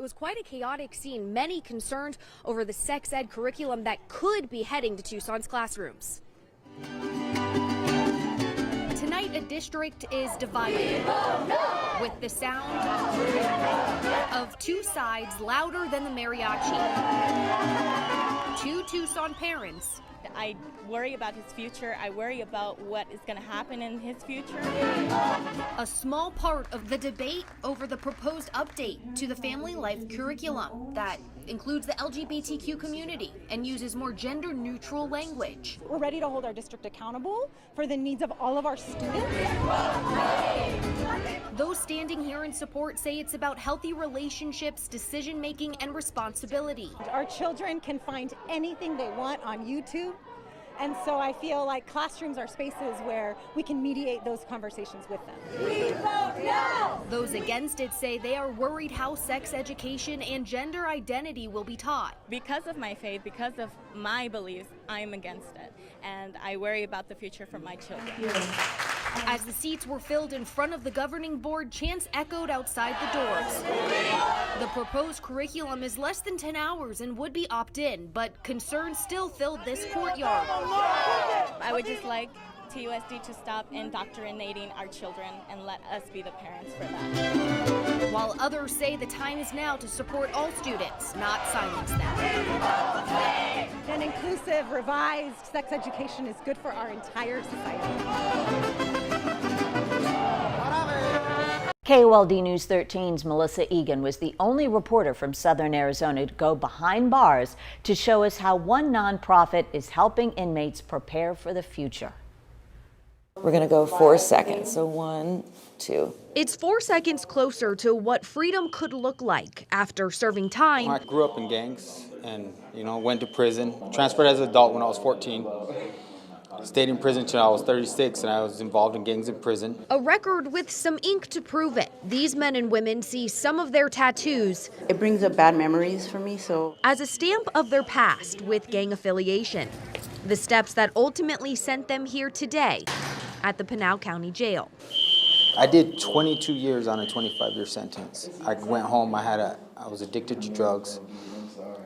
was quite a chaotic scene, many concerned over the sex ed curriculum that could be heading to Tucson's classrooms. Tonight, a district is divided with the sound of two sides louder than the mariachi. Two Tucson parents. I worry about his future. I worry about what is going to happen in his future. A small part of the debate over the proposed update to the family life curriculum that includes the LGBTQ community and uses more gender-neutral language. We're ready to hold our district accountable for the needs of all of our students. Those standing here in support say it's about healthy relationships, decision-making, and responsibility. Our children can find anything they want on YouTube. And so I feel like classrooms are spaces where we can mediate those conversations with them. We vote no! Those against it say they are worried how sex education and gender identity will be taught. Because of my faith, because of my beliefs, I'm against it. And I worry about the future for my children. As the seats were filled in front of the governing board, chants echoed outside the doors. The proposed curriculum is less than 10 hours and would be opt-in, but concerns still filled this courtyard. I would just like TUSD to stop indoctrinating our children and let us be the parents for that. While others say the time is now to support all students, not silence them. An inclusive, revised sex education is good for our entire society. KOLD News 13's Melissa Egan was the only reporter from Southern Arizona to go behind bars to show us how one nonprofit is helping inmates prepare for the future. We're going to go 4 seconds. So 1, 2. It's 4 seconds closer to what freedom could look like after serving time. I grew up in gangs and, went to prison. Transferred as an adult when I was 14. Stayed in prison until I was 36, and I was involved in gangs in prison. A record with some ink to prove it. These men and women see some of their tattoos. It brings up bad memories for me, so. As a stamp of their past with gang affiliation. The steps that ultimately sent them here today at the Pinal County Jail. I did 22 years on a 25-year sentence. I went home, I was addicted to drugs.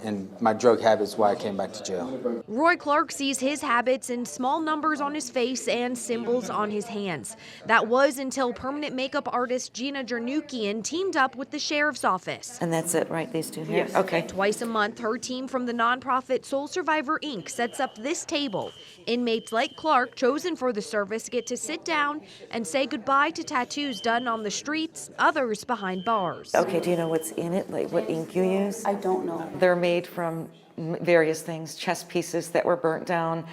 And my drug habits why I came back to jail. Roy Clark sees his habits in small numbers on his face and symbols on his hands. That was until permanent makeup artist Gina Jernukian teamed up with the sheriff's office. And that's it, right? These two here? Yes. Okay. Twice a month, her team from the nonprofit Soul Survivor Inc. sets up this table. Inmates like Clark, chosen for the service, get to sit down and say goodbye to tattoos done on the streets, others behind bars. Okay, do you know what's in it? Like what ink you use? I don't know. They're made from various things, chess pieces that were burnt down.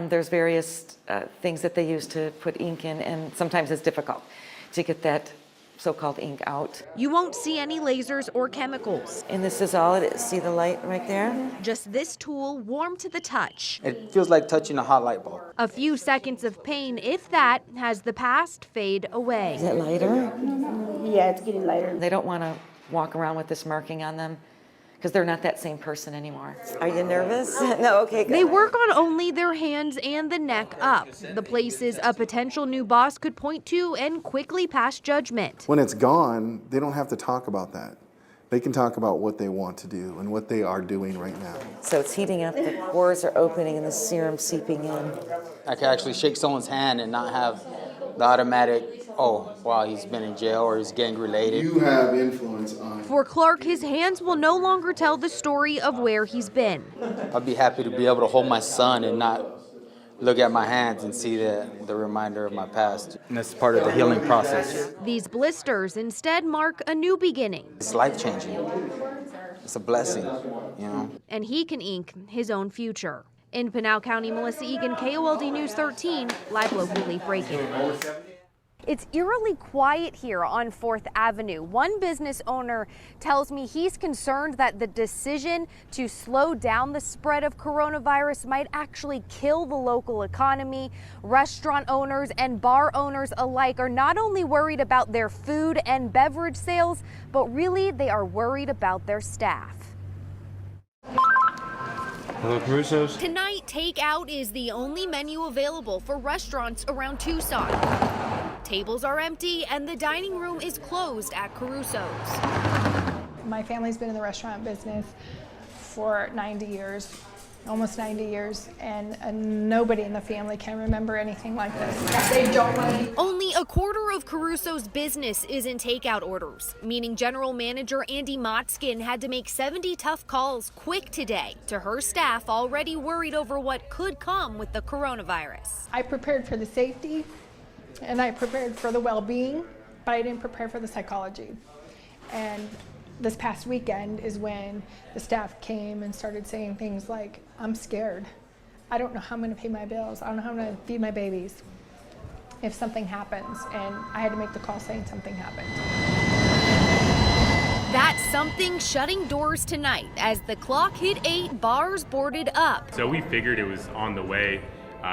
There's various things that they use to put ink in, and sometimes it's difficult to get that so-called ink out. You won't see any lasers or chemicals. And this is all it is. See the light right there? Just this tool, warm to the touch. It feels like touching a hot light bulb. A few seconds of pain, if that, has the past fade away. Is it lighter? Yeah, it's getting lighter. They don't want to walk around with this marking on them because they're not that same person anymore. Are you nervous? No, okay, good. They work on only their hands and the neck up, the places a potential new boss could point to and quickly pass judgment. When it's gone, they don't have to talk about that. They can talk about what they want to do and what they are doing right now. So it's heating up, the pores are opening, and the serum seeping in. I could actually shake someone's hand and not have the automatic, oh, wow, he's been in jail or he's gang related. You have influence on. For Clark, his hands will no longer tell the story of where he's been. I'd be happy to be able to hold my son and not look at my hands and see the reminder of my past. And that's part of the healing process. These blisters instead mark a new beginning. It's life-changing. It's a blessing, And he can ink his own future. In Pinal County, Melissa Egan, KOLD News 13, live locally breaking. It's eerily quiet here on 4th Avenue. One business owner tells me he's concerned that the decision to slow down the spread of coronavirus might actually kill the local economy. Restaurant owners and bar owners alike are not only worried about their food and beverage sales, but really they are worried about their staff. Hello, Caruso's. Tonight, takeout is the only menu available for restaurants around Tucson. Tables are empty and the dining room is closed at Caruso's. My family's been in the restaurant business for 90 years, almost 90 years, and nobody in the family can remember anything like this. They don't want to. Only a quarter of Caruso's business is in takeout orders, meaning General Manager Andy Motzkin had to make 70 tough calls quick today to her staff already worried over what could come with the coronavirus. I prepared for the safety and I prepared for the well-being, but I didn't prepare for the psychology. And this past weekend is when the staff came and started saying things like, I'm scared. I don't know how I'm going to pay my bills. I don't know how I'm going to feed my babies if something happens. And I had to make the call saying something happened. That something shutting doors tonight as the clock hit 8, bars boarded up. So we figured it was on the way.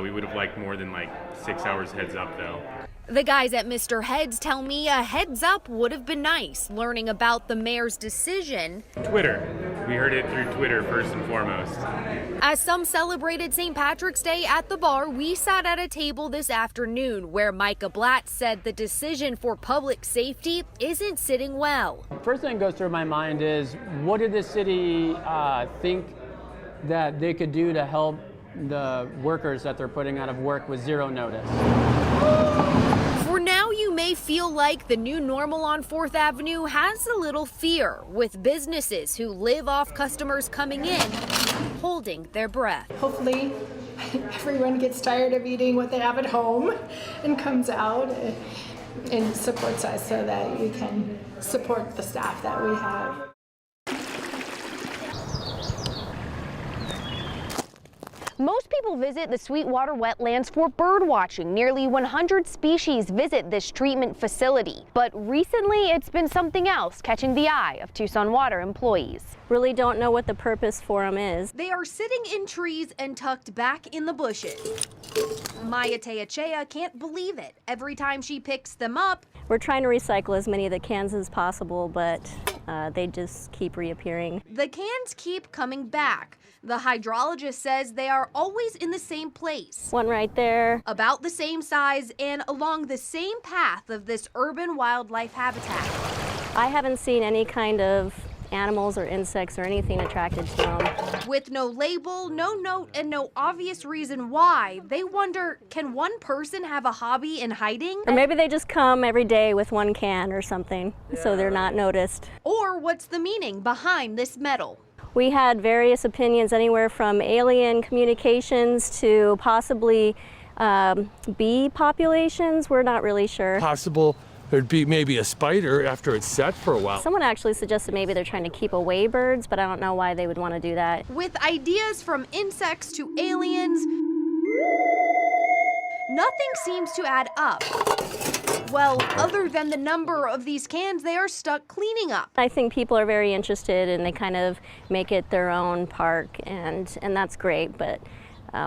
We would have liked more than like 6 hours heads up though. The guys at Mr. Heads tell me a heads up would have been nice, learning about the mayor's decision. Twitter. We heard it through Twitter first and foremost. As some celebrated St. Patrick's Day at the bar, we sat at a table this afternoon where Micah Blatt said the decision for public safety isn't sitting well. First thing that goes through my mind is, what did the city think that they could do to help the workers that they're putting out of work with zero notice? For now, you may feel like the new normal on 4th Avenue has a little fear, with businesses who live off customers coming in holding their breath. Hopefully everyone gets tired of eating what they have at home and comes out and supports us so that we can support the staff that we have. Most people visit the Sweetwater wetlands for bird watching. Nearly 100 species visit this treatment facility. But recently, it's been something else catching the eye of Tucson Water employees. Really don't know what the purpose for them is. They are sitting in trees and tucked back in the bushes. Maya Teachea can't believe it. Every time she picks them up, we're trying to recycle as many of the cans as possible, but they just keep reappearing. The cans keep coming back. The hydrologist says they are always in the same place. One right there. About the same size and along the same path of this urban wildlife habitat. I haven't seen any kind of animals or insects or anything attracted to them. With no label, no note, and no obvious reason why, they wonder, can one person have a hobby in hiding? Or maybe they just come every day with one can or something, so they're not noticed. Or what's the meaning behind this medal? We had various opinions, anywhere from alien communications to possibly bee populations. We're not really sure. Possible there'd be maybe a spider after it's set for a while. Someone actually suggested maybe they're trying to keep away birds, but I don't know why they would want to do that. With ideas from insects to aliens, nothing seems to add up. Well, other than the number of these cans they are stuck cleaning up. I think people are very interested and they kind of make it their own park, and that's great, but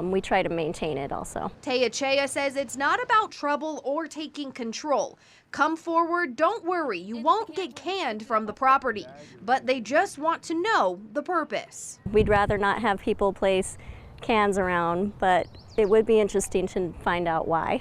we try to maintain it also. Teachea says it's not about trouble or taking control. Come forward, don't worry, you won't get canned from the property, but they just want to know the purpose. We'd rather not have people place cans around, but it would be interesting to find out why.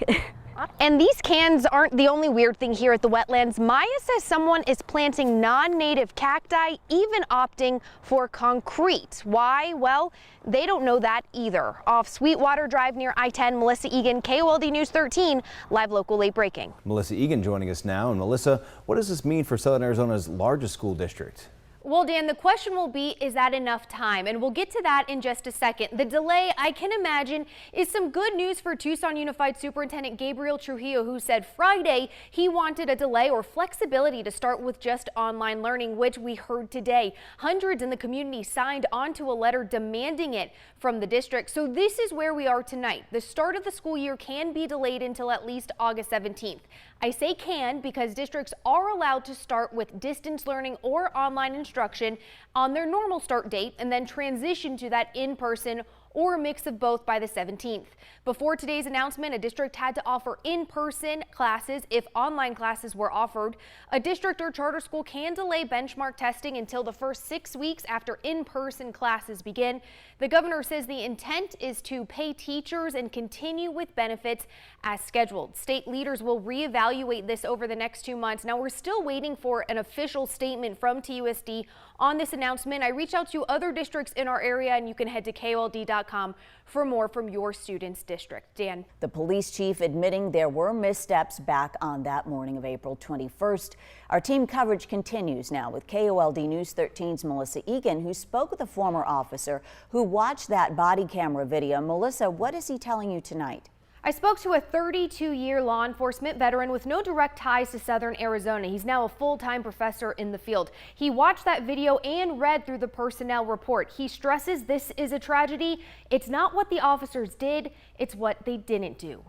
And these cans aren't the only weird thing here at the wetlands. Maya says someone is planting non-native cacti, even opting for concrete. Why? Well, they don't know that either. Off Sweetwater Drive near I-10, Melissa Egan, KOLD News 13, live local late breaking. Melissa Egan joining us now. And Melissa, what does this mean for Southern Arizona's largest school district? Well, Dan, the question will be, is that enough time? And we'll get to that in just a second. The delay, I can imagine, is some good news for Tucson Unified Superintendent Gabriel Trujillo, who said Friday he wanted a delay or flexibility to start with just online learning, which we heard today. Hundreds in the community signed onto a letter demanding it from the district. So this is where we are tonight. The start of the school year can be delayed until at least August 17th. I say can because districts are allowed to start with distance learning or online instruction on their normal start date and then transition to that in-person or a mix of both by the 17th. Before today's announcement, a district had to offer in-person classes if online classes were offered. A district or charter school can delay benchmark testing until the first 6 weeks after in-person classes begin. The governor says the intent is to pay teachers and continue with benefits as scheduled. State leaders will reevaluate this over the next 2 months. Now, we're still waiting for an official statement from TUSD on this announcement. I reached out to other districts in our area, and you can head to KOLD.com for more from your student's district. Dan. The police chief admitting there were missteps back on that morning of April 21st. Our team coverage continues now with KOLD News 13's Melissa Egan, who spoke with a former officer who watched that body camera video. Melissa, what is he telling you tonight? I spoke to a 32-year law enforcement veteran with no direct ties to Southern Arizona. He's now a full-time professor in the field. He watched that video and read through the personnel report. He stresses this is a tragedy. It's not what the officers did, it's what they didn't do.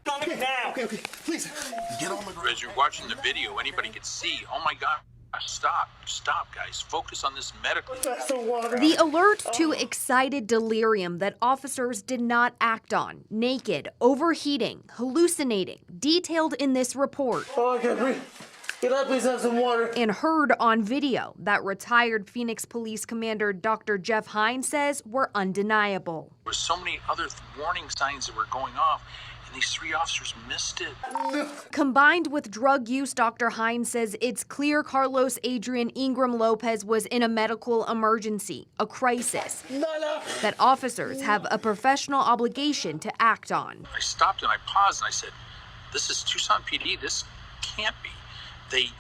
Now. Okay, please get on the ground. As you're watching the video, anybody could see, oh my God. Stop, guys. Focus on this medically. The alert to excited delirium that officers did not act on. Naked, overheating, hallucinating, detailed in this report. Oh, I can't breathe. Can I please have some water? And heard on video that retired Phoenix Police Commander Dr. Jeff Hines says were undeniable. There were so many other warning signs that were going off. These 3 officers missed it. Combined with drug use, Dr. Hines says it's clear Carlos Adrian Ingram Lopez was in a medical emergency, a crisis, that officers have a professional obligation to act on. I stopped and I paused and I said, this is Tucson PD. This can't be.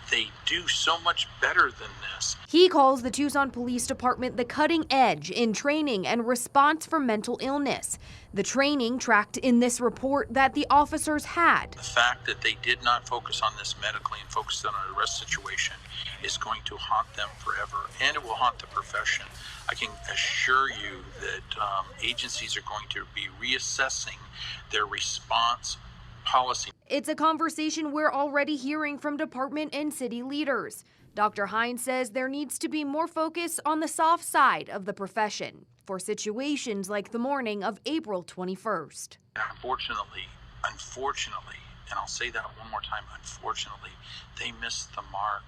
They do so much better than this. He calls the Tucson Police Department the cutting edge in training and response for mental illness. The training tracked in this report that the officers had. The fact that they did not focus on this medically and focused on an arrest situation is going to haunt them forever, and it will haunt the profession. I can assure you that agencies are going to be reassessing their response policy. It's a conversation we're already hearing from department and city leaders. Dr. Hines says there needs to be more focus on the soft side of the profession for situations like the morning of April 21st. Unfortunately, and I'll say that one more time, unfortunately, they missed the mark,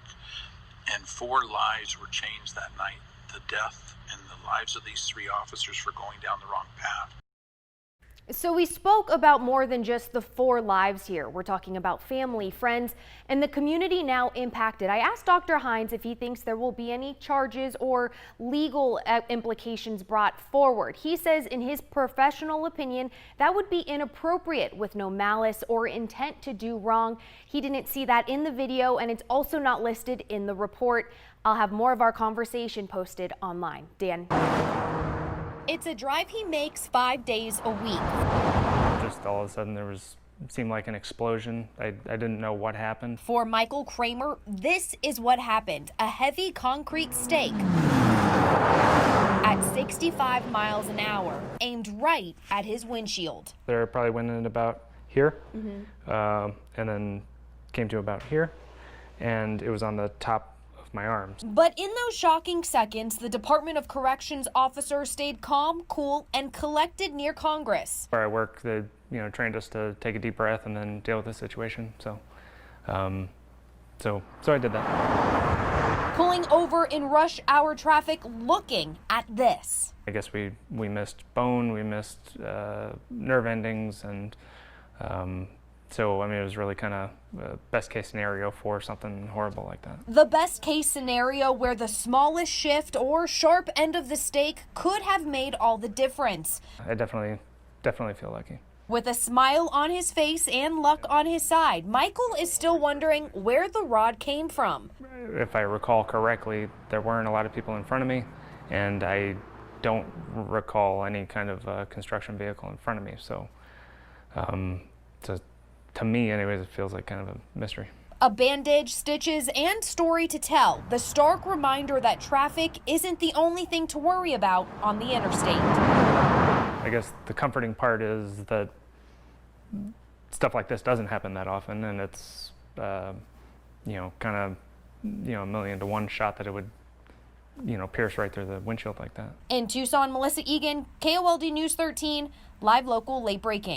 and 4 lives were changed that night. The death and the lives of these 3 officers for going down the wrong path. So we spoke about more than just the 4 lives here. We're talking about family, friends, and the community now impacted. I asked Dr. Hines if he thinks there will be any charges or legal implications brought forward. He says in his professional opinion, that would be inappropriate with no malice or intent to do wrong. He didn't see that in the video, and it's also not listed in the report. I'll have more of our conversation posted online. Dan. It's a drive he makes 5 days a week. Just all of a sudden seemed like an explosion. I didn't know what happened. For Michael Kramer, this is what happened. A heavy concrete stake at 65 miles an hour, aimed right at his windshield. There probably went in about here, and then came to about here, and it was on the top my arms. But in those shocking seconds, the Department of Corrections officer stayed calm, cool, and collected near Congress. Where I work, they trained us to take a deep breath and then deal with the situation. So I did that. Pulling over in rush hour traffic, looking at this. I guess we missed bone, we missed nerve endings, and so, I mean, it was really kind of a best case scenario for something horrible like that. The best case scenario where the smallest shift or sharp end of the stake could have made all the difference. I definitely feel lucky. With a smile on his face and luck on his side, Michael is still wondering where the rod came from. If I recall correctly, there weren't a lot of people in front of me, and I don't recall any kind of construction vehicle in front of me. So, to me, anyways, it feels like kind of a mystery. A bandage, stitches, and story to tell. The stark reminder that traffic isn't the only thing to worry about on the interstate. I guess the comforting part is that stuff like this doesn't happen that often, and it's, kind of, a 1,000,000 to 1 shot that it would pierce right through the windshield like that. In Tucson, Melissa Egan, KOLD News 13, live local, late breaking.